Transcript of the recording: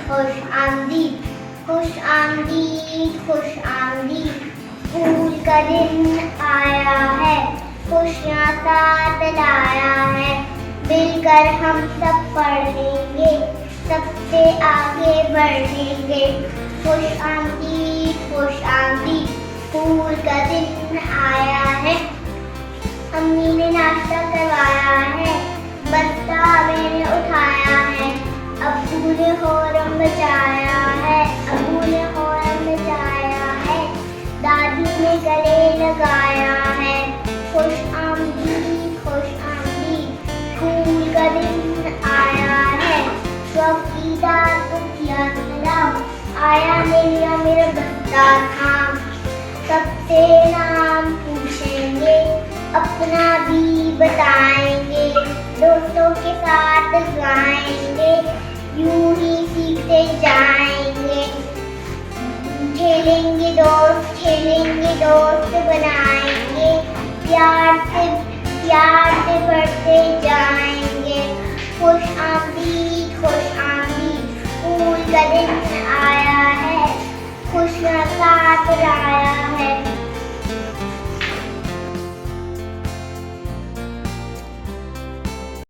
खुश आमदीद, खुश आमदीद, खुश आमदीद। स्कूल का दिन आया है, खुशियाँ साथ लाया है। मिलकर हम सब पढ़ेंगे, सबसे आगे बढ़ेंगे। खुश आमदीद, खुश आमदीद, स्कूल का दिन आया है। अम्मी ने नाश्ता करवाया है, बस्ता मैंने उठाया है। अब्बू ने हॉर्न बजाया है, अब्बू ने हॉर्न बजाया है। दादी ने गले लगाया है। खुश आमदीद, खुश आमदीद, स्कूल का दिन आया है। चौकीदार को किया सलाम, आया ले लिया मेरा बस्ता थाम। सबसे नाम पूछेंगे, अपना भी बताएंगे। दोस्तों के साथ गाएंगे, यूं ही सीखते जाएंगे। खेलेंगे दोस्त बनाएंगे। प्यार से बढ़ते जाएंगे। खुश आमदीद, खुश आमदीद, स्कूल का दिन आया है। खुशियाँ साथ लाया है।